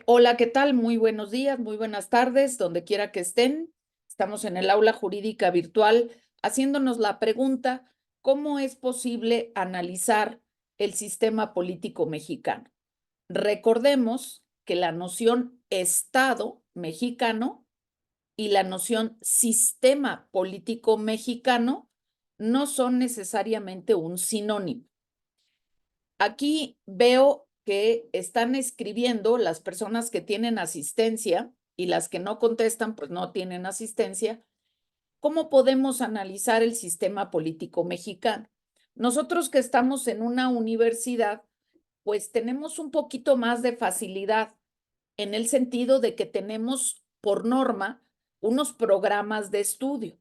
Hola, ¿qué tal? Muy buenos días, muy buenas tardes, donde quiera que estén. Estamos en el aula jurídica virtual haciéndonos la pregunta, ¿cómo es posible analizar el sistema político mexicano? Recordemos que la noción Estado mexicano y la noción sistema político mexicano no son necesariamente un sinónimo. Aquí veo que están escribiendo las personas que tienen asistencia y las que no contestan, pues no tienen asistencia. ¿Cómo podemos analizar el sistema político mexicano? Nosotros que estamos en una universidad, pues tenemos un poquito más de facilidad en el sentido de que tenemos por norma unos programas de estudio.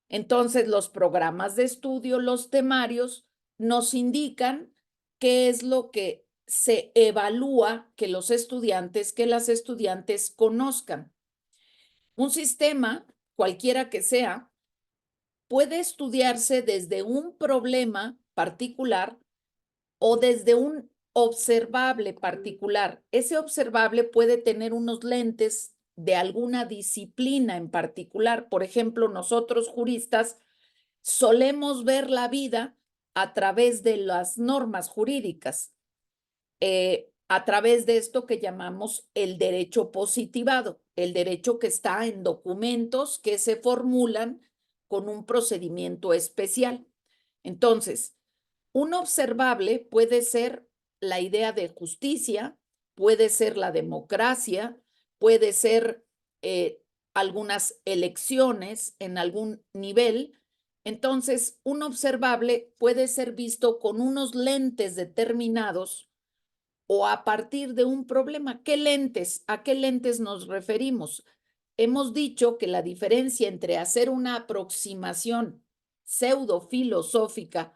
Entonces, los programas de estudio, los temarios, nos indican qué es lo que se evalúa que los estudiantes, que las estudiantes conozcan. Un sistema, cualquiera que sea, puede estudiarse desde un problema particular o desde un observable particular. Ese observable puede tener unos lentes de alguna disciplina en particular. Por ejemplo, nosotros juristas solemos ver la vida a través de las normas jurídicas, a través de esto que llamamos el derecho positivado, el derecho que está en documentos que se formulan con un procedimiento especial. Entonces, un observable puede ser la idea de justicia, puede ser la democracia, puede ser algunas elecciones en algún nivel. Entonces, un observable puede ser visto con unos lentes determinados o a partir de un problema. ¿Qué lentes? ¿A qué lentes nos referimos? Hemos dicho que la diferencia entre hacer una aproximación pseudo filosófica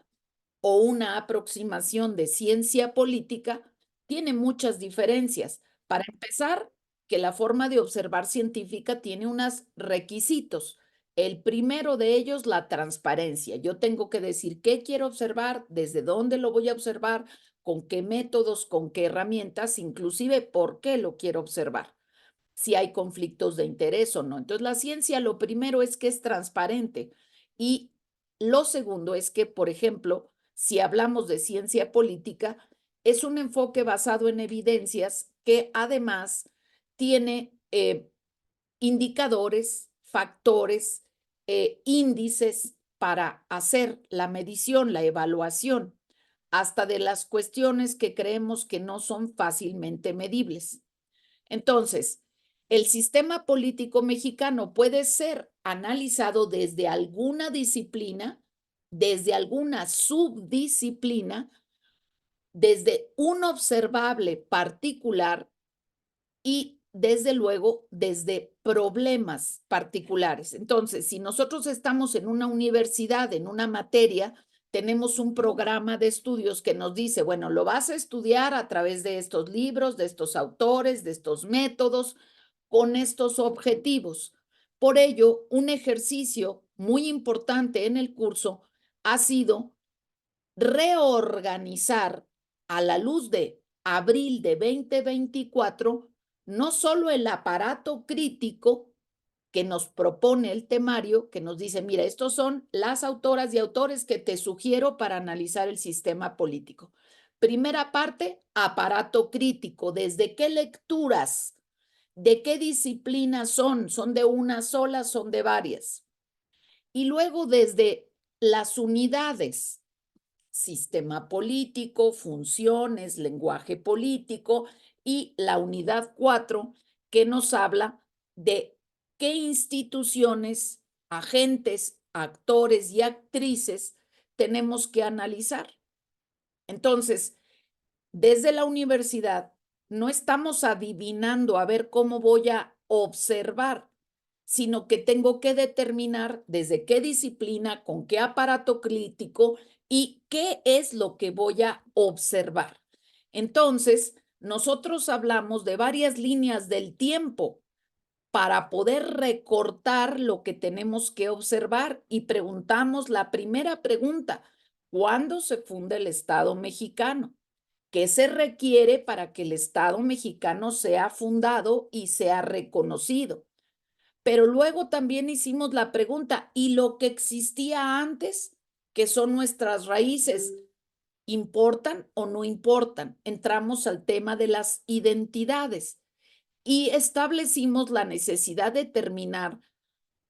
o una aproximación de ciencia política tiene muchas diferencias. Para empezar, que la forma de observar científica tiene unos requisitos. El primero de ellos, la transparencia. Yo tengo que decir qué quiero observar, desde dónde lo voy a observar, con qué métodos, con qué herramientas, inclusive por qué lo quiero observar, si hay conflictos de interés o no. Entonces, la ciencia lo primero es que es transparente y lo segundo es que, por ejemplo, si hablamos de ciencia política, es un enfoque basado en evidencias que además tiene indicadores, factores, índices para hacer la medición, la evaluación, hasta de las cuestiones que creemos que no son fácilmente medibles. Entonces, el sistema político mexicano puede ser analizado desde alguna disciplina, desde alguna subdisciplina, desde un observable particular y desde luego desde problemas particulares. Entonces, si nosotros estamos en una universidad, en una materia, tenemos un programa de estudios que nos dice, bueno, lo vas a estudiar a través de estos libros, de estos autores, de estos métodos, con estos objetivos. Por ello, un ejercicio muy importante en el curso ha sido reorganizar a la luz de abril de 2024 no solo el aparato crítico que nos propone el temario, que nos dice, mira, estos son las autoras y autores que te sugiero para analizar el sistema político. Primera parte, aparato crítico. ¿Desde qué lecturas? ¿De qué disciplinas son? ¿Son de una sola? ¿Son de varias? Y luego desde las unidades, sistema político, funciones, lenguaje político y la unidad 4 que nos habla de qué instituciones, agentes, actores y actrices tenemos que analizar. Entonces, desde la universidad no estamos adivinando a ver cómo voy a observar, sino que tengo que determinar desde qué disciplina, con qué aparato crítico y qué es lo que voy a observar. Entonces, nosotros hablamos de varias líneas del tiempo para poder recortar lo que tenemos que observar y preguntamos la primera pregunta, ¿cuándo se funda el Estado mexicano? ¿Qué se requiere para que el Estado mexicano sea fundado y sea reconocido? Pero luego también hicimos la pregunta, ¿y lo que existía antes, que son nuestras raíces, importan o no importan? Entramos al tema de las identidades y establecimos la necesidad de terminar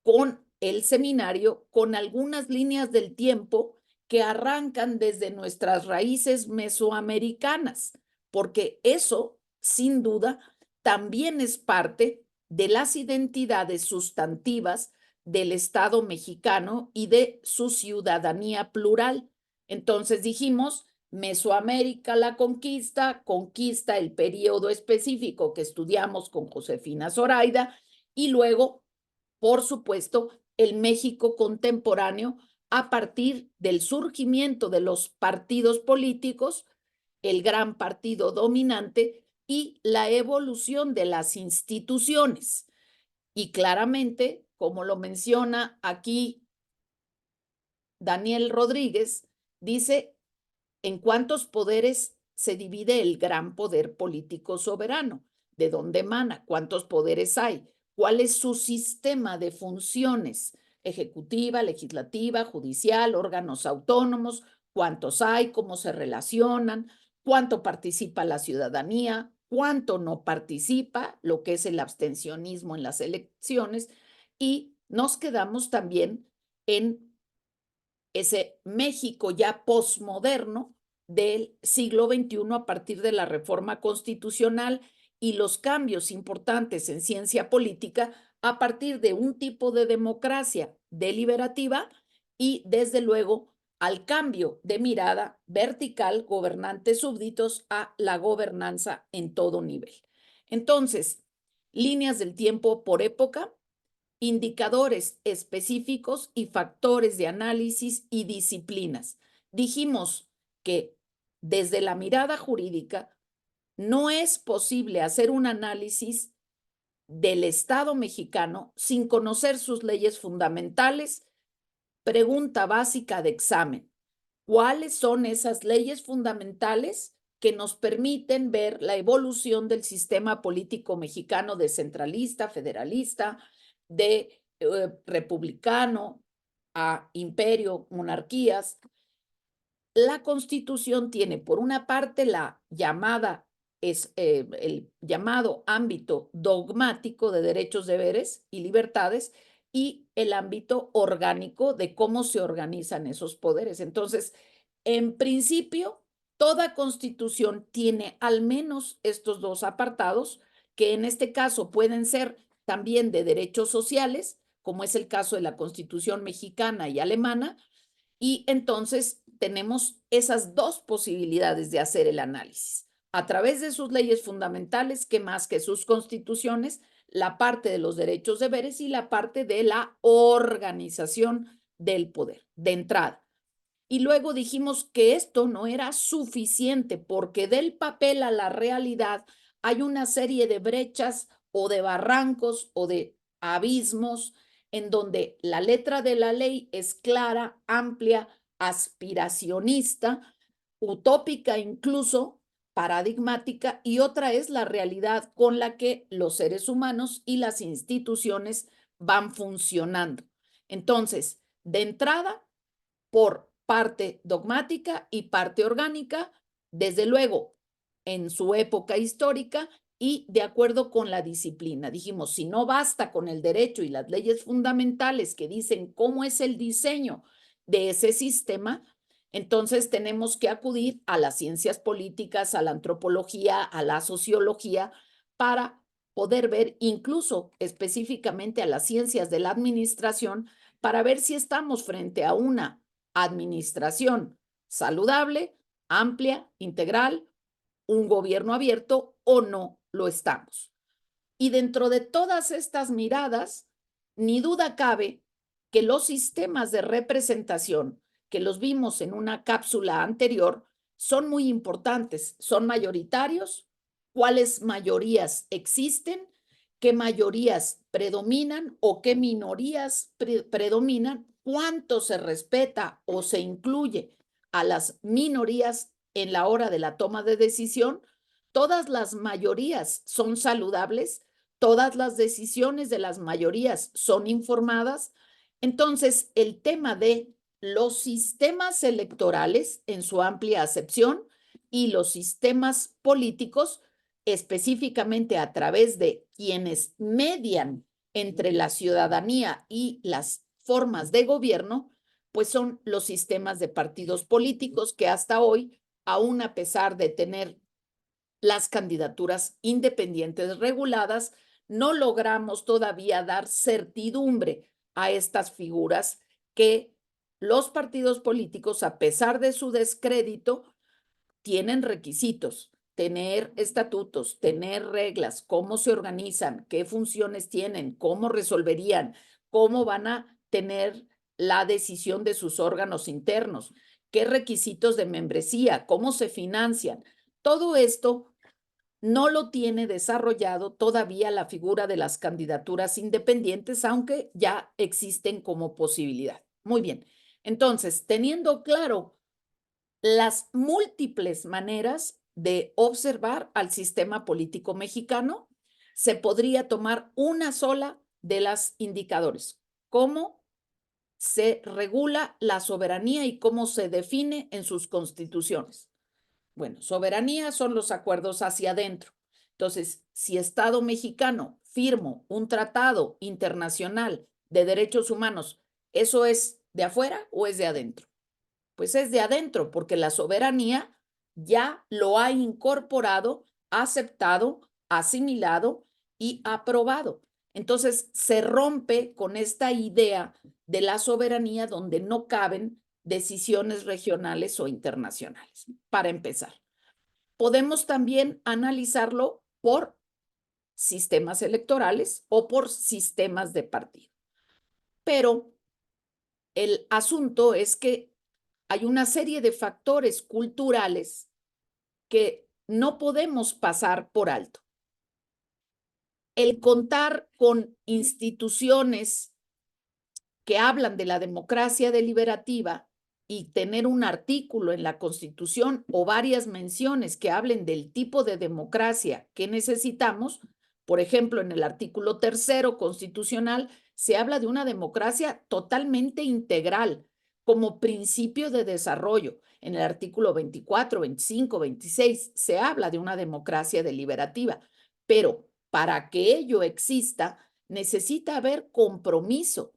con el seminario con algunas líneas del tiempo que arrancan desde nuestras raíces mesoamericanas, porque eso, sin duda, también es parte de las identidades sustantivas del Estado mexicano y de su ciudadanía plural. Entonces dijimos, Mesoamérica, la conquista, conquista el periodo específico que estudiamos con Josefina Zoraida, y luego, por supuesto, el México contemporáneo a partir del surgimiento de los partidos políticos, el gran partido dominante y la evolución de las instituciones. Y claramente, como lo menciona aquí Daniel Rodríguez, dice en cuántos poderes se divide el gran poder político soberano, de dónde emana, cuántos poderes hay, cuál es su sistema de funciones, ejecutiva, legislativa, judicial, órganos autónomos, cuántos hay, cómo se relacionan, cuánto participa la ciudadanía, cuánto no participa, lo que es el abstencionismo en las elecciones, y nos quedamos también en ese México ya posmoderno del siglo XXI a partir de la reforma constitucional y los cambios importantes en ciencia política a partir de un tipo de democracia deliberativa y desde luego al cambio de mirada vertical, gobernantes súbditos, a la gobernanza en todo nivel. Entonces, líneas del tiempo por época, indicadores específicos y factores de análisis y disciplinas. Dijimos que desde la mirada jurídica no es posible hacer un análisis del Estado mexicano sin conocer sus leyes fundamentales. Pregunta básica de examen: ¿cuáles son esas leyes fundamentales que nos permiten ver la evolución del sistema político mexicano de centralista, federalista, de republicano a imperio, monarquías? La Constitución tiene, por una parte, el llamado ámbito dogmático de derechos, deberes y libertades, y el ámbito orgánico de cómo se organizan esos poderes. Entonces, en principio, toda Constitución tiene al menos estos dos apartados, que en este caso pueden ser también de derechos sociales, como es el caso de la Constitución mexicana y alemana, y entonces tenemos esas dos posibilidades de hacer el análisis. A través de sus leyes fundamentales, que más que sus constituciones, la parte de los derechos, deberes y la parte de la organización del poder, de entrada. Y luego dijimos que esto no era suficiente porque del papel a la realidad hay una serie de brechas o de barrancos o de abismos en donde la letra de la ley es clara, amplia, aspiracionista, utópica incluso, paradigmática, y otra es la realidad con la que los seres humanos y las instituciones van funcionando. Entonces, de entrada, por parte dogmática y parte orgánica, desde luego en su época histórica y de acuerdo con la disciplina. Dijimos, si no basta con el derecho y las leyes fundamentales que dicen cómo es el diseño de ese sistema, entonces tenemos que acudir a las ciencias políticas, a la antropología, a la sociología, para poder ver incluso específicamente a las ciencias de la administración, para ver si estamos frente a una administración saludable, amplia, integral, un gobierno abierto, o no lo estamos. Y dentro de todas estas miradas, ni duda cabe que los sistemas de representación que los vimos en una cápsula anterior son muy importantes, son mayoritarios, cuáles mayorías existen, qué mayorías predominan o qué minorías predominan, cuánto se respeta o se incluye a las minorías en la hora de la toma de decisión, todas las mayorías son saludables, todas las decisiones de las mayorías son informadas. Entonces, el tema de los sistemas electorales en su amplia acepción y los sistemas políticos, específicamente a través de quienes median entre la ciudadanía y las formas de gobierno, pues son los sistemas de partidos políticos que hasta hoy, aún a pesar de tener las candidaturas independientes reguladas, no logramos todavía dar certidumbre a estas figuras que los partidos políticos, a pesar de su descrédito, tienen requisitos, tener estatutos, tener reglas, cómo se organizan, qué funciones tienen, cómo resolverían, cómo van a tener la decisión de sus órganos internos, qué requisitos de membresía, cómo se financian. Todo esto no lo tiene desarrollado todavía la figura de las candidaturas independientes, aunque ya existen como posibilidad. Muy bien. Entonces, teniendo claro las múltiples maneras de observar al sistema político mexicano, se podría tomar una sola de las indicadores: cómo se regula la soberanía y cómo se define en sus constituciones. Bueno, soberanía son los acuerdos hacia adentro. Entonces, si Estado mexicano firmo un tratado internacional de derechos humanos, ¿eso es de afuera o es de adentro? Pues es de adentro, porque la soberanía ya lo ha incorporado, aceptado, asimilado y aprobado. Entonces se rompe con esta idea de la soberanía donde no caben decisiones regionales o internacionales. Para empezar, podemos también analizarlo por sistemas electorales o por sistemas de partido. Pero el asunto es que hay una serie de factores culturales que no podemos pasar por alto. El contar con instituciones que hablan de la democracia deliberativa y tener un artículo en la Constitución o varias menciones que hablen del tipo de democracia que necesitamos, por ejemplo, en el artículo 3º constitucional se habla de una democracia totalmente integral como principio de desarrollo. En el artículo 24, 25, 26 se habla de una democracia deliberativa, pero para que ello exista necesita haber compromiso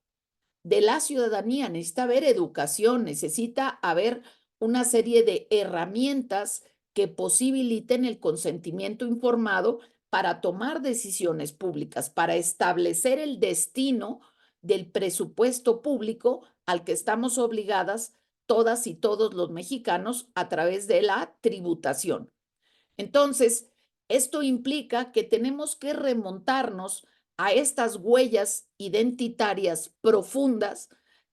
de la ciudadanía, necesita haber educación, necesita haber una serie de herramientas que posibiliten el consentimiento informado para tomar decisiones públicas, para establecer el destino del presupuesto público al que estamos obligadas todas y todos los mexicanos a través de la tributación. Entonces, esto implica que tenemos que remontarnos a estas huellas identitarias profundas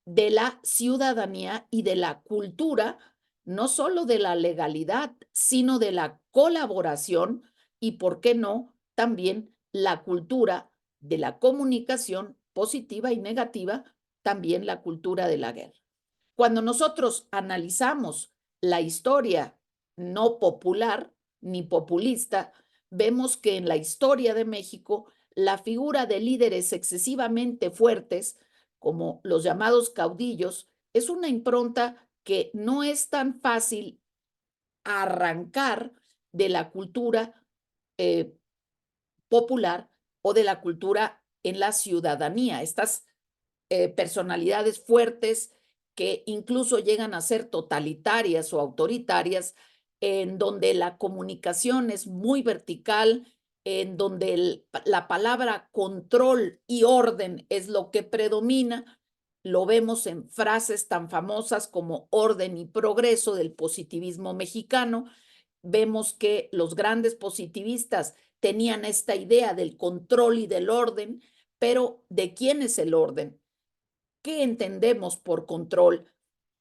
de la ciudadanía y de la cultura, no solo de la legalidad, sino de la colaboración y, ¿por qué no?, también la cultura de la comunicación positiva y negativa, también la cultura de la guerra. Cuando nosotros analizamos la historia no popular ni populista, vemos que en la historia de México la figura de líderes excesivamente fuertes, como los llamados caudillos, es una impronta que no es tan fácil arrancar de la cultura eh, popular o de la cultura en la ciudadanía. Estas personalidades fuertes que incluso llegan a ser totalitarias o autoritarias, en donde la comunicación es muy vertical, en donde la palabra control y orden es lo que predomina. Lo vemos en frases tan famosas como orden y progreso del positivismo mexicano. Vemos que los grandes positivistas tenían esta idea del control y del orden, pero ¿de quién es el orden? ¿Qué entendemos por control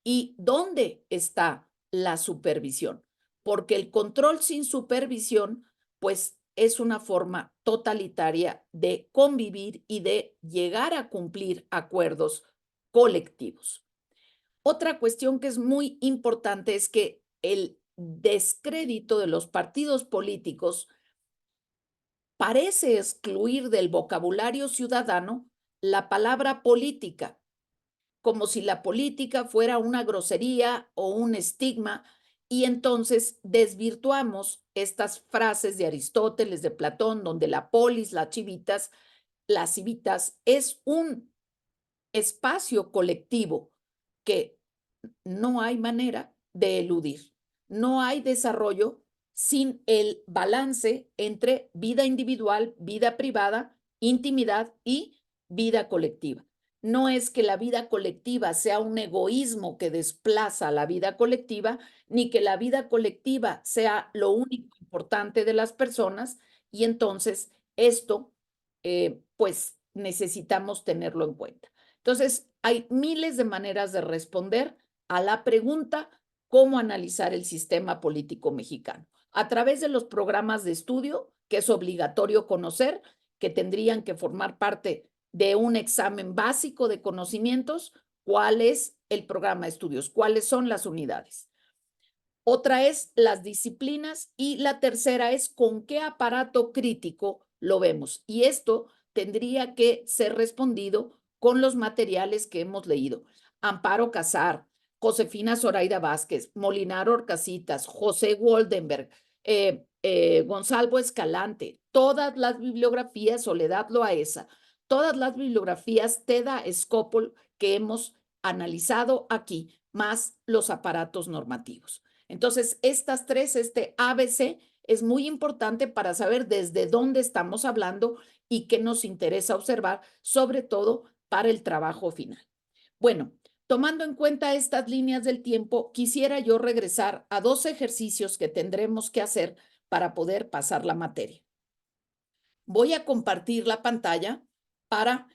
y dónde está la supervisión? Porque el control sin supervisión, pues es una forma totalitaria de convivir y de llegar a cumplir acuerdos colectivos. Otra cuestión que es muy importante es que el descrédito de los partidos políticos parece excluir del vocabulario ciudadano la palabra política, como si la política fuera una grosería o un estigma, y entonces desvirtuamos estas frases de Aristóteles, de Platón, donde la polis, las civitas, es un espacio colectivo que no hay manera de eludir. No hay desarrollo sin el balance entre vida individual, vida privada, intimidad y vida colectiva. No es que la vida colectiva sea un egoísmo que desplaza a la vida colectiva, ni que la vida colectiva sea lo único importante de las personas, y entonces esto, pues necesitamos tenerlo en cuenta. Entonces, hay miles de maneras de responder a la pregunta cómo analizar el sistema político mexicano. A través de los programas de estudio, que es obligatorio conocer, que tendrían que formar parte de un examen básico de conocimientos, cuál es el programa de estudios, cuáles son las unidades. Otra es las disciplinas y la tercera es con qué aparato crítico lo vemos. Y esto tendría que ser respondido con los materiales que hemos leído. Amparo Casar, Josefina Zoraida Vázquez, Molinar Orcasitas, José Woldenberg, Gonzalo Escalante, todas las bibliografías, Soledad Loaesa, todas las bibliografías Teda Scopol que hemos analizado aquí, más los aparatos normativos. Entonces, estas tres, este ABC, es muy importante para saber desde dónde estamos hablando y qué nos interesa observar, sobre todo para el trabajo final. Bueno, tomando en cuenta estas líneas del tiempo, quisiera yo regresar a dos ejercicios que tendremos que hacer para poder pasar la materia. Voy a compartir la pantalla para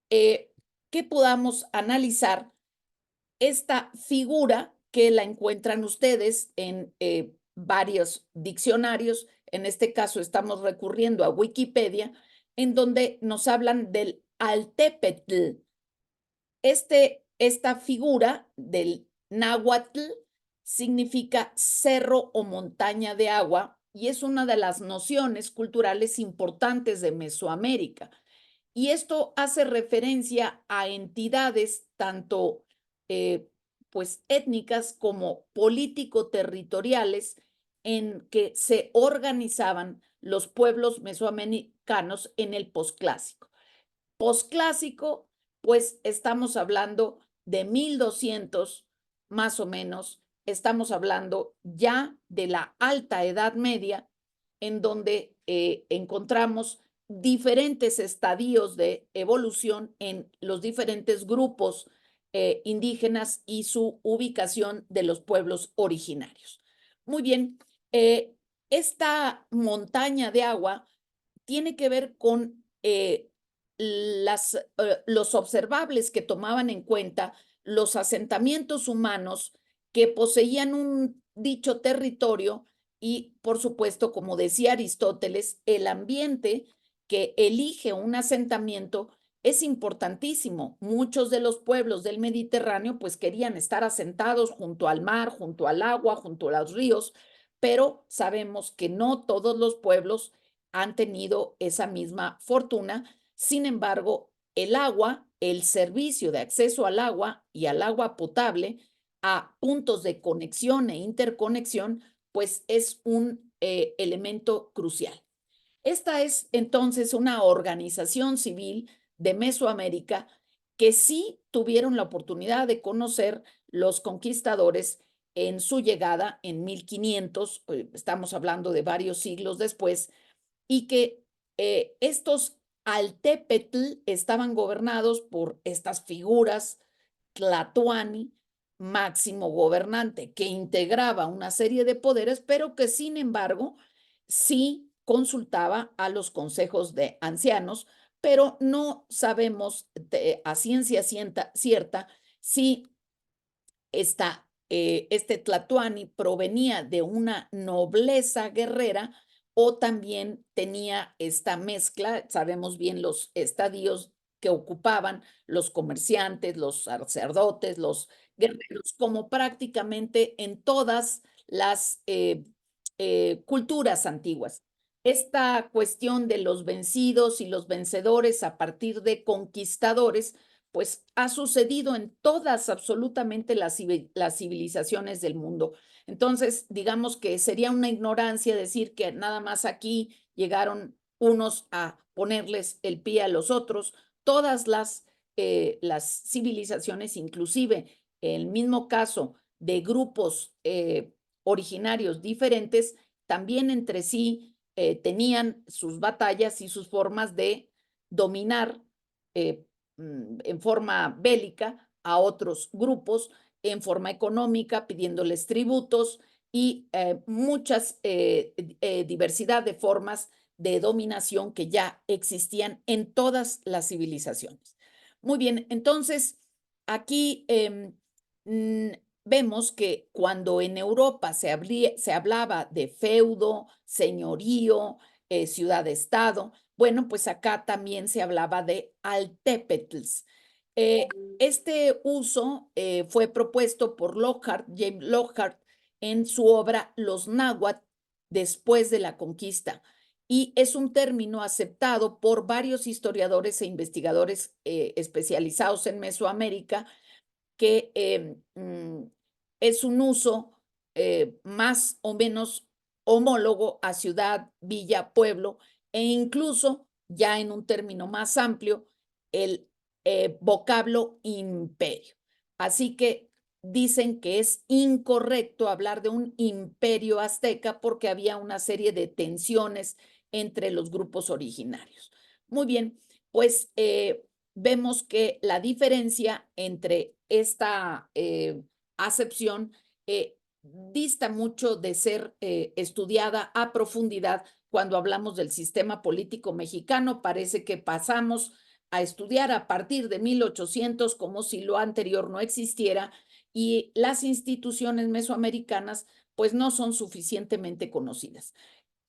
que podamos analizar esta figura que la encuentran ustedes en varios diccionarios. En este caso estamos recurriendo a Wikipedia, en donde nos hablan del Altepetl. Esta figura del náhuatl significa cerro o montaña de agua y es una de las nociones culturales importantes de Mesoamérica. Y esto hace referencia a entidades tanto pues étnicas como político-territoriales en que se organizaban los pueblos mesoamericanos en el posclásico. Posclásico, pues estamos hablando de 1200 más o menos, estamos hablando ya de la alta Edad Media, en donde encontramos diferentes estadios de evolución en los diferentes grupos indígenas y su ubicación de los pueblos originarios. Muy bien, esta montaña de agua tiene que ver con los observables que tomaban en cuenta los asentamientos humanos que poseían un dicho territorio y, por supuesto, como decía Aristóteles, el ambiente que elige un asentamiento es importantísimo. Muchos de los pueblos del Mediterráneo pues querían estar asentados junto al mar, junto al agua, junto a los ríos, pero sabemos que no todos los pueblos han tenido esa misma fortuna. Sin embargo, el agua, el servicio de acceso al agua y al agua potable a puntos de conexión e interconexión, pues es un elemento crucial. Esta es entonces una organización civil de Mesoamérica que sí tuvieron la oportunidad de conocer los conquistadores en su llegada en 1500, estamos hablando de varios siglos después, y que estos Altepetl estaban gobernados por estas figuras Tlatoani, máximo gobernante, que integraba una serie de poderes, pero que sin embargo sí consultaba a los consejos de ancianos, pero no sabemos a ciencia cierta si este Tlatoani provenía de una nobleza guerrera o también tenía esta mezcla, sabemos bien los estadios que ocupaban los comerciantes, los sacerdotes, los guerreros, como prácticamente en todas las culturas antiguas. Esta cuestión de los vencidos y los vencedores a partir de conquistadores, pues ha sucedido en todas absolutamente las civilizaciones del mundo. Entonces, digamos que sería una ignorancia decir que nada más aquí llegaron unos a ponerles el pie a los otros. Todas las civilizaciones, inclusive el mismo caso de grupos originarios diferentes, también entre sí tenían sus batallas y sus formas de dominar en forma bélica a otros grupos, en forma económica, pidiéndoles tributos y muchas diversidad de formas de dominación que ya existían en todas las civilizaciones. Muy bien, entonces aquí vemos que cuando en Europa se hablaba de feudo, señorío, ciudad-estado, bueno, pues acá también se hablaba de altépetls. Eh, este uso fue propuesto por Lockhart, James Lockhart, en su obra Los náhuatl después de la conquista, y es un término aceptado por varios historiadores e investigadores especializados en Mesoamérica, que es un uso más o menos homólogo a ciudad, villa, pueblo, e incluso ya en un término más amplio, el vocablo imperio. Así que dicen que es incorrecto hablar de un imperio azteca porque había una serie de tensiones entre los grupos originarios. Muy bien, pues vemos que la diferencia entre esta acepción dista mucho de ser estudiada a profundidad cuando hablamos del sistema político mexicano. Parece que pasamos a estudiar a partir de 1800 como si lo anterior no existiera, y las instituciones mesoamericanas pues no son suficientemente conocidas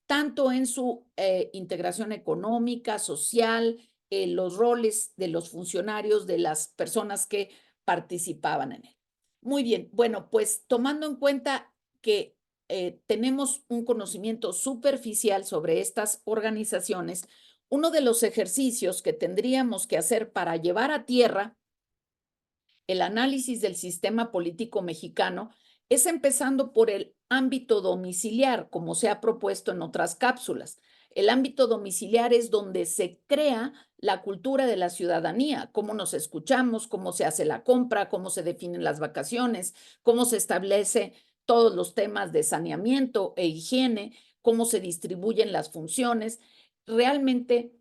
tanto en su integración económica, social, los roles de los funcionarios, de las personas que participaban en él. Muy bien, bueno, pues tomando en cuenta que tenemos un conocimiento superficial sobre estas organizaciones, uno de los ejercicios que tendríamos que hacer para llevar a tierra el análisis del sistema político mexicano es empezando por el ámbito domiciliar, como se ha propuesto en otras cápsulas. El ámbito domiciliar es donde se crea la cultura de la ciudadanía, cómo nos escuchamos, cómo se hace la compra, cómo se definen las vacaciones, cómo se establece todos los temas de saneamiento e higiene, cómo se distribuyen las funciones. Realmente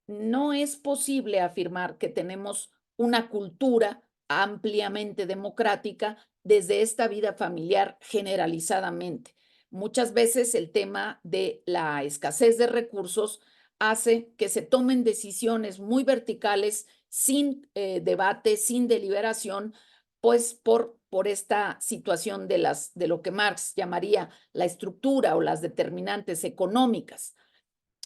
no es posible afirmar que tenemos una cultura ampliamente democrática desde esta vida familiar generalizadamente. Muchas veces el tema de la escasez de recursos hace que se tomen decisiones muy verticales sin debate, sin deliberación, pues por esta situación de lo que Marx llamaría la estructura o las determinantes económicas.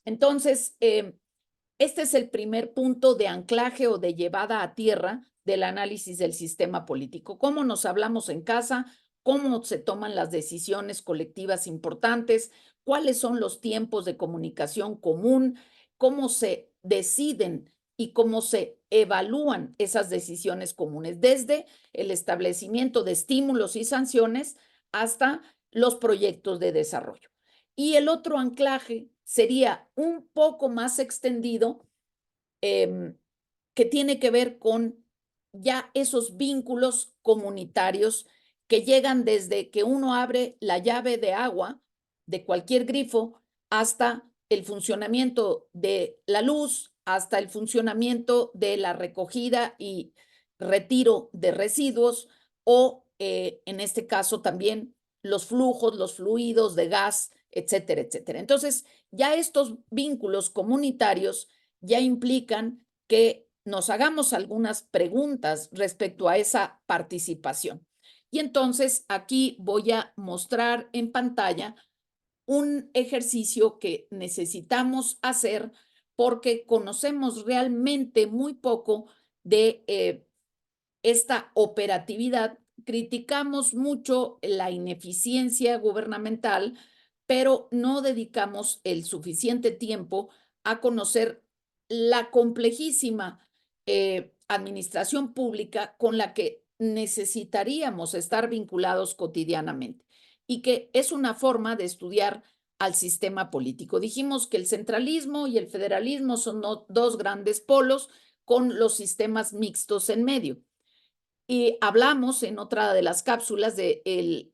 Entonces, este es el primer punto de anclaje o de llevada a tierra del análisis del sistema político. Cómo nos hablamos en casa, cómo se toman las decisiones colectivas importantes, cuáles son los tiempos de comunicación común, cómo se deciden y cómo se evalúan esas decisiones comunes, desde el establecimiento de estímulos y sanciones hasta los proyectos de desarrollo. Y el otro anclaje sería un poco más extendido, que tiene que ver con ya esos vínculos comunitarios que llegan desde que uno abre la llave de agua de cualquier grifo hasta el funcionamiento de la luz, hasta el funcionamiento de la recogida y retiro de residuos o en este caso también los flujos, los fluidos de gas, etcétera, etcétera. Entonces, ya estos vínculos comunitarios ya implican que nos hagamos algunas preguntas respecto a esa participación. Y entonces aquí voy a mostrar en pantalla un ejercicio que necesitamos hacer porque conocemos realmente muy poco de esta operatividad criticamos mucho la ineficiencia gubernamental, pero no dedicamos el suficiente tiempo a conocer la complejísima administración pública con la que necesitaríamos estar vinculados cotidianamente y que es una forma de estudiar al sistema político. Dijimos que el centralismo y el federalismo son dos grandes polos con los sistemas mixtos en medio. Y hablamos en otra de las cápsulas del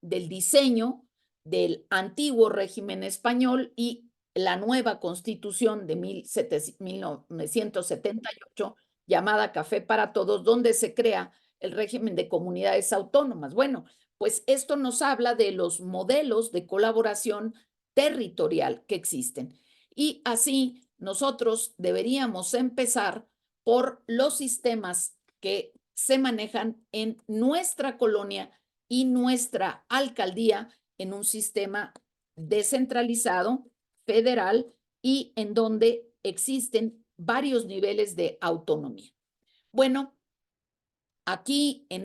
diseño del antiguo régimen español y la nueva constitución de 1978, llamada Café para Todos, donde se crea el régimen de comunidades autónomas. Bueno, pues esto nos habla de los modelos de colaboración territorial que existen. Y así nosotros deberíamos empezar por los sistemas que se manejan en nuestra colonia y nuestra alcaldía en un sistema descentralizado, federal y en donde existen varios niveles de autonomía. Bueno, aquí en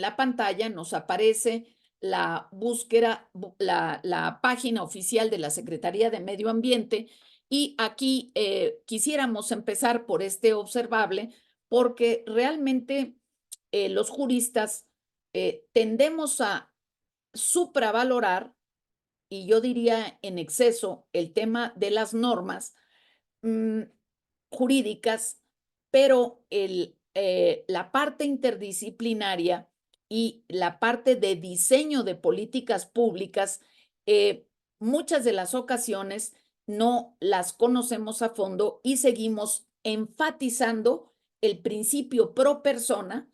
la pantalla nos aparece la búsqueda, la página oficial de la Secretaría de Medio Ambiente y aquí quisiéramos empezar por este observable porque realmente los juristas tendemos a supravalorar y yo diría en exceso el tema de las normas mm, jurídicas, pero la parte interdisciplinaria y la parte de diseño de políticas públicas, muchas de las ocasiones no las conocemos a fondo y seguimos enfatizando el principio pro persona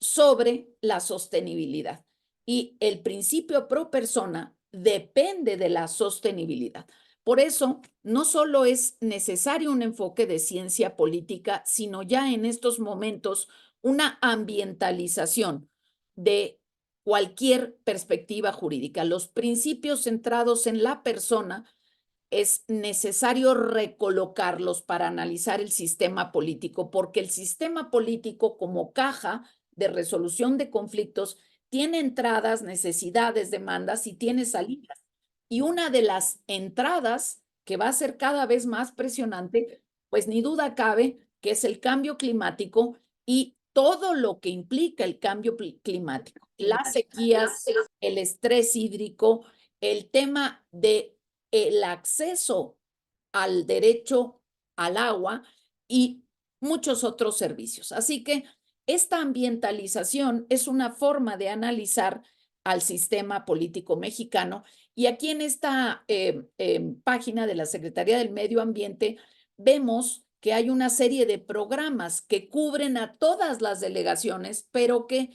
sobre la sostenibilidad. Y el principio pro persona depende de la sostenibilidad. Por eso, no solo es necesario un enfoque de ciencia política, sino ya en estos momentos una ambientalización de cualquier perspectiva jurídica. Los principios centrados en la persona es necesario recolocarlos para analizar el sistema político, porque el sistema político como caja de resolución de conflictos tiene entradas, necesidades, demandas y tiene salidas. Y una de las entradas que va a ser cada vez más presionante, pues ni duda cabe que es el cambio climático y todo lo que implica el cambio climático, las sequías, el estrés hídrico, el tema de el acceso al derecho al agua y muchos otros servicios. Así que esta ambientalización es una forma de analizar al sistema político mexicano y aquí en esta página de la Secretaría del Medio Ambiente vemos que hay una serie de programas que cubren a todas las delegaciones, pero que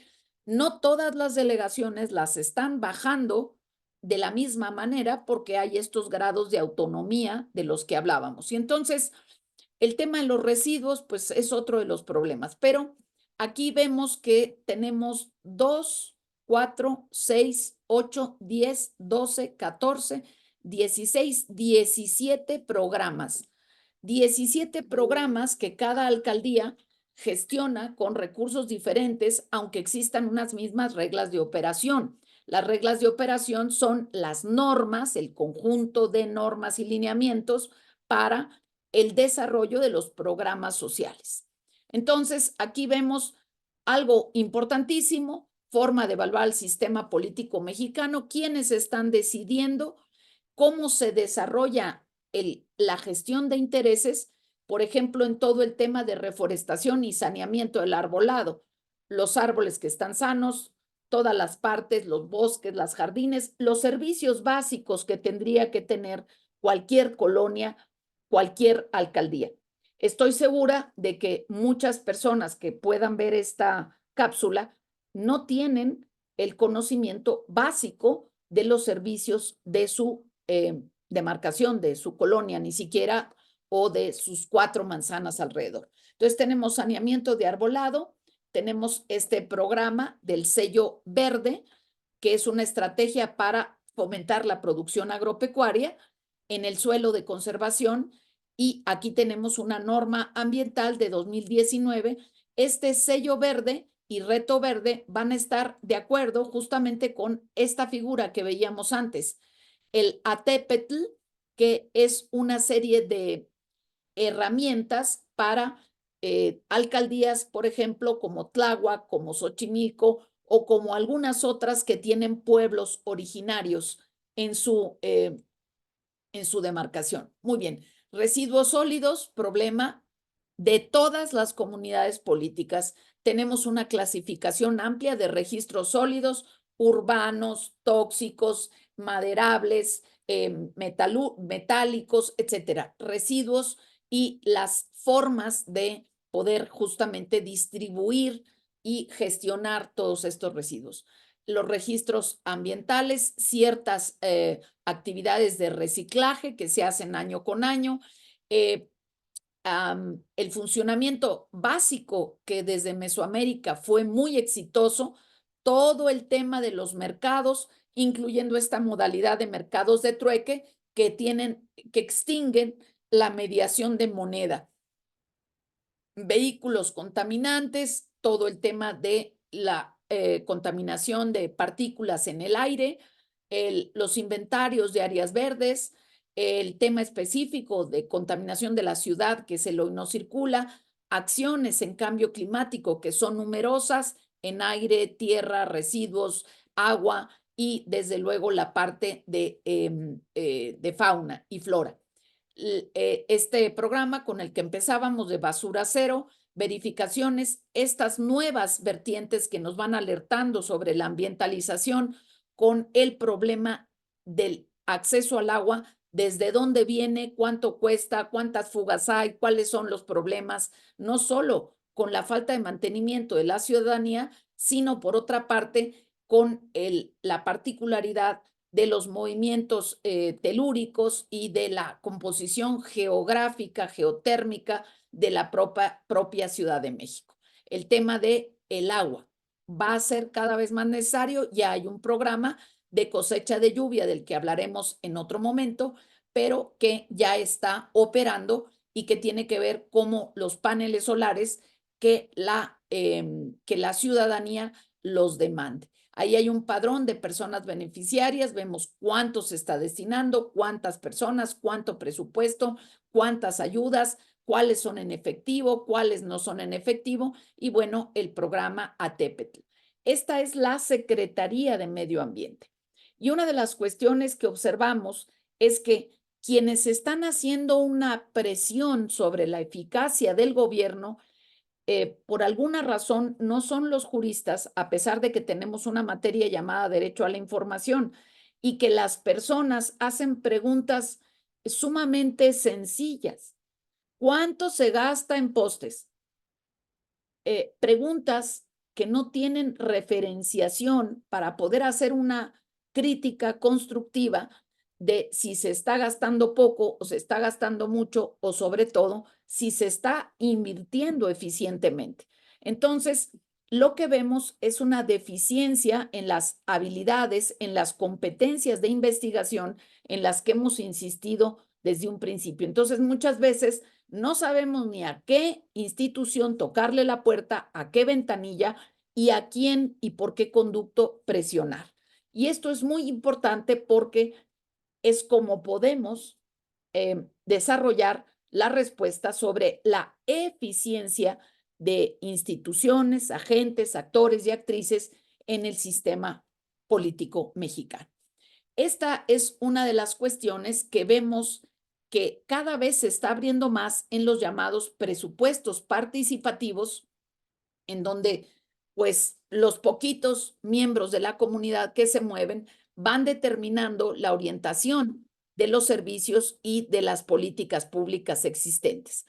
no todas las delegaciones las están bajando de la misma manera porque hay estos grados de autonomía de los que hablábamos. Y entonces, el tema de los residuos, pues es otro de los problemas, pero aquí vemos que tenemos 2, 4, 6, 8, 10, 12, 14, 16, 17 programas. 17 programas que cada alcaldía gestiona con recursos diferentes, aunque existan unas mismas reglas de operación. Las reglas de operación son las normas, el conjunto de normas y lineamientos para el desarrollo de los programas sociales. Entonces, aquí vemos algo importantísimo, forma de evaluar el sistema político mexicano, quiénes están decidiendo cómo se desarrolla la gestión de intereses, por ejemplo, en todo el tema de reforestación y saneamiento del arbolado, los árboles que están sanos, todas las partes, los bosques, las jardines, los servicios básicos que tendría que tener cualquier colonia, cualquier alcaldía. Estoy segura de que muchas personas que puedan ver esta cápsula no tienen el conocimiento básico de los servicios de su demarcación, de su colonia, ni siquiera, o de sus 4 manzanas alrededor. Entonces tenemos saneamiento de arbolado, tenemos este programa del sello verde, que es una estrategia para fomentar la producción agropecuaria en el suelo de conservación, y aquí tenemos una norma ambiental de 2019. Este sello verde y Reto Verde van a estar de acuerdo justamente con esta figura que veíamos antes, el ATEPETL, que es una serie de herramientas para alcaldías, por ejemplo, como Tláhuac, como Xochimilco o como algunas otras que tienen pueblos originarios en en su demarcación. Muy bien, residuos sólidos, problema de todas las comunidades políticas. Tenemos una clasificación amplia de registros sólidos, urbanos, tóxicos, maderables, metálicos, etcétera. Residuos y las formas de poder justamente distribuir y gestionar todos estos residuos. Los registros ambientales, ciertas actividades de reciclaje que se hacen año con año, el funcionamiento básico que desde Mesoamérica fue muy exitoso, todo el tema de los mercados, incluyendo esta modalidad de mercados de trueque que extinguen la mediación de moneda. Vehículos contaminantes, todo el tema de la contaminación de partículas en el aire, los inventarios de áreas verdes, el tema específico de contaminación de la ciudad que se lo no circula, acciones en cambio climático que son numerosas en aire, tierra, residuos, agua y desde luego la parte de fauna y flora. Este programa con el que empezábamos de basura cero, verificaciones, estas nuevas vertientes que nos van alertando sobre la ambientalización con el problema del acceso al agua, desde dónde viene, cuánto cuesta, cuántas fugas hay, cuáles son los problemas, no solo con la falta de mantenimiento de la ciudadanía, sino por otra parte con la particularidad de los movimientos telúricos y de la composición geográfica, geotérmica de la propia Ciudad de México. El tema de el agua va a ser cada vez más necesario. Ya hay un programa de cosecha de lluvia del que hablaremos en otro momento, pero que ya está operando y que tiene que ver con los paneles solares que la ciudadanía los demande. Ahí hay un padrón de personas beneficiarias, vemos cuánto se está destinando, cuántas personas, cuánto presupuesto, cuántas ayudas, cuáles son en efectivo, cuáles no son en efectivo y bueno, el programa ATEPETL. Esta es la Secretaría de Medio Ambiente. Y una de las cuestiones que observamos es que quienes están haciendo una presión sobre la eficacia del gobierno por alguna razón no son los juristas, a pesar de que tenemos una materia llamada derecho a la información y que las personas hacen preguntas sumamente sencillas. ¿Cuánto se gasta en postes? Preguntas que no tienen referenciación para poder hacer una crítica constructiva de si se está gastando poco o se está gastando mucho o sobre todo si se está invirtiendo eficientemente. Entonces, lo que vemos es una deficiencia en las habilidades, en las competencias de investigación en las que hemos insistido desde un principio. Entonces, muchas veces no sabemos ni a qué institución tocarle la puerta, a qué ventanilla y a quién y por qué conducto presionar. Y esto es muy importante porque es como podemos desarrollar la respuesta sobre la eficiencia de instituciones, agentes, actores y actrices en el sistema político mexicano. Esta es una de las cuestiones que vemos que cada vez se está abriendo más en los llamados presupuestos participativos, en donde pues los poquitos miembros de la comunidad que se mueven van determinando la orientación de los servicios y de las políticas públicas existentes.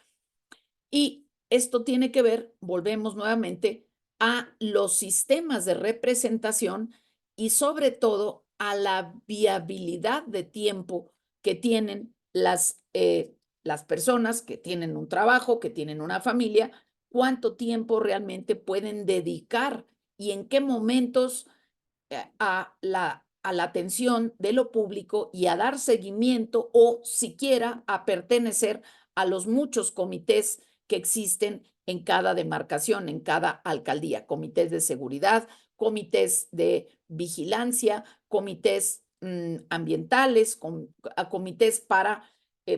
Y esto tiene que ver, volvemos nuevamente, a los sistemas de representación y sobre todo a la viabilidad de tiempo que tienen las personas que tienen un trabajo, que tienen una familia, cuánto tiempo realmente pueden dedicar y en qué momentos a la atención de lo público y a dar seguimiento o siquiera a pertenecer a los muchos comités que existen en cada demarcación, en cada alcaldía, comités de seguridad, comités de vigilancia, comités ambientales, comités para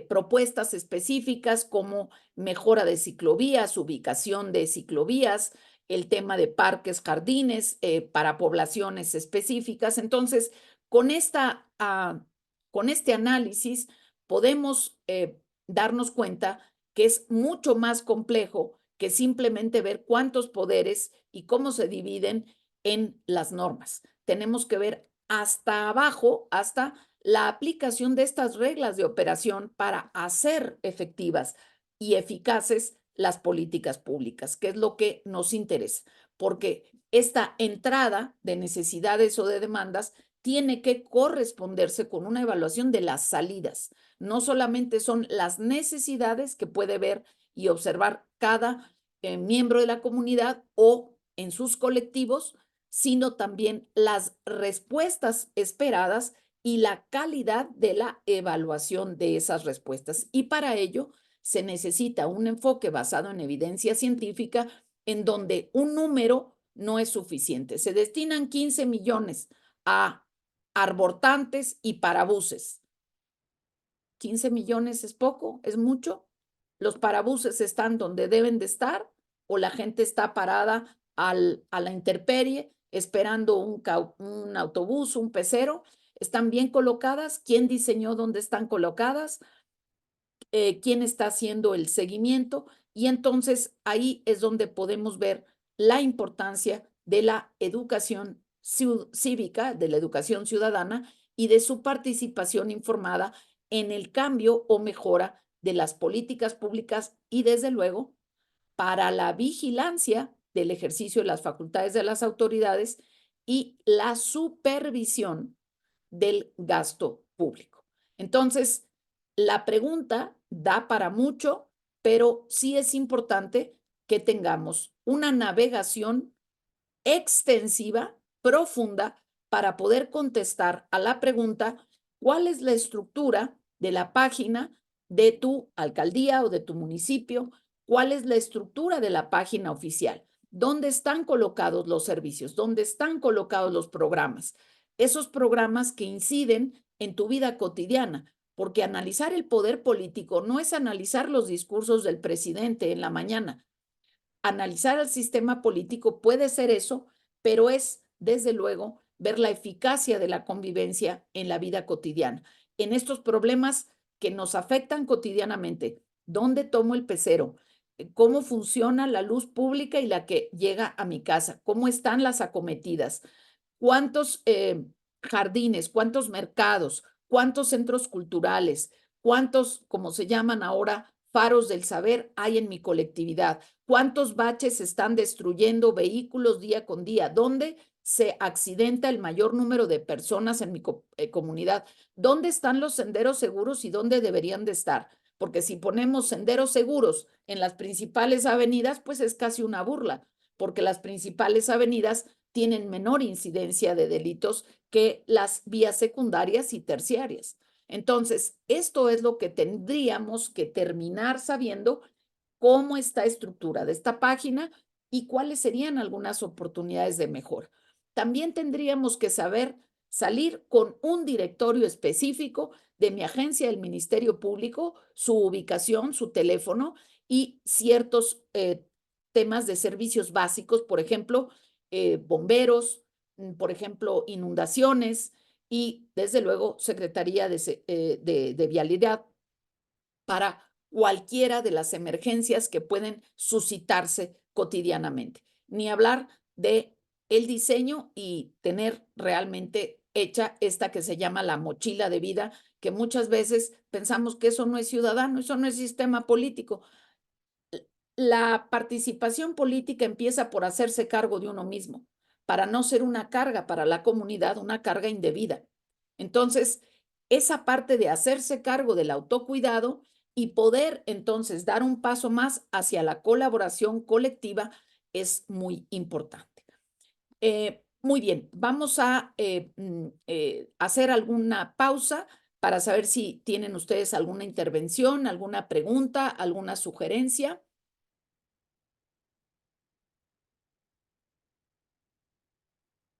propuestas específicas como mejora de ciclovías, ubicación de ciclovías, el tema de parques, jardines para poblaciones específicas. Entonces, con, con este análisis podemos darnos cuenta que es mucho más complejo que simplemente ver cuántos poderes y cómo se dividen en las normas. Tenemos que ver hasta abajo, hasta la aplicación de estas reglas de operación para hacer efectivas y eficaces las políticas públicas, que es lo que nos interesa, porque esta entrada de necesidades o de demandas tiene que corresponderse con una evaluación de las salidas. No solamente son las necesidades que puede ver y observar cada miembro de la comunidad o en sus colectivos, sino también las respuestas esperadas y la calidad de la evaluación de esas respuestas. Y para ello se necesita un enfoque basado en evidencia científica en donde un número no es suficiente. Se destinan 15 millones a arbortantes y parabuses. 15 millones es poco, es mucho. Los parabuses están donde deben de estar o la gente está parada a la intemperie esperando un autobús, un pecero. ¿Están bien colocadas? ¿Quién diseñó dónde están colocadas? ¿Quién está haciendo el seguimiento? Y entonces ahí es donde podemos ver la importancia de la educación cívica, de la educación ciudadana y de su participación informada en el cambio o mejora de las políticas públicas y desde luego para la vigilancia del ejercicio de las facultades de las autoridades y la supervisión del gasto público. Entonces, la pregunta da para mucho, pero sí es importante que tengamos una navegación extensiva, profunda, para poder contestar a la pregunta, ¿cuál es la estructura de la página de tu alcaldía o de tu municipio? ¿Cuál es la estructura de la página oficial? ¿Dónde están colocados los servicios? ¿Dónde están colocados los programas? Esos programas que inciden en tu vida cotidiana, porque analizar el poder político no es analizar los discursos del presidente en la mañana. Analizar al sistema político puede ser eso, pero es, desde luego, ver la eficacia de la convivencia en la vida cotidiana, en estos problemas que nos afectan cotidianamente. ¿Dónde tomo el pecero? ¿Cómo funciona la luz pública y la que llega a mi casa? ¿Cómo están las acometidas? ¿Cuántos jardines? ¿Cuántos mercados? ¿Cuántos centros culturales? ¿Cuántos, como se llaman ahora, faros del saber hay en mi colectividad? ¿Cuántos baches están destruyendo vehículos día con día? ¿Dónde se accidenta el mayor número de personas en mi comunidad? ¿Dónde están los senderos seguros y dónde deberían de estar? Porque si ponemos senderos seguros en las principales avenidas, pues es casi una burla, porque las principales avenidas tienen menor incidencia de delitos que las vías secundarias y terciarias. Entonces, esto es lo que tendríamos que terminar sabiendo, cómo está estructurada esta página y cuáles serían algunas oportunidades de mejora. También tendríamos que saber salir con un directorio específico de mi agencia del Ministerio Público, su ubicación, su teléfono y ciertos temas de servicios básicos, por ejemplo, bomberos, por ejemplo, inundaciones y, desde luego, Secretaría de Vialidad para cualquiera de las emergencias que pueden suscitarse cotidianamente. Ni hablar de el diseño y tener realmente hecha esta que se llama la mochila de vida, que muchas veces pensamos que eso no es ciudadano, eso no es sistema político. La participación política empieza por hacerse cargo de uno mismo, para no ser una carga para la comunidad, una carga indebida. Entonces, esa parte de hacerse cargo del autocuidado y poder entonces dar un paso más hacia la colaboración colectiva es muy importante. Muy bien, vamos a hacer alguna pausa para saber si tienen ustedes alguna intervención, alguna pregunta, alguna sugerencia.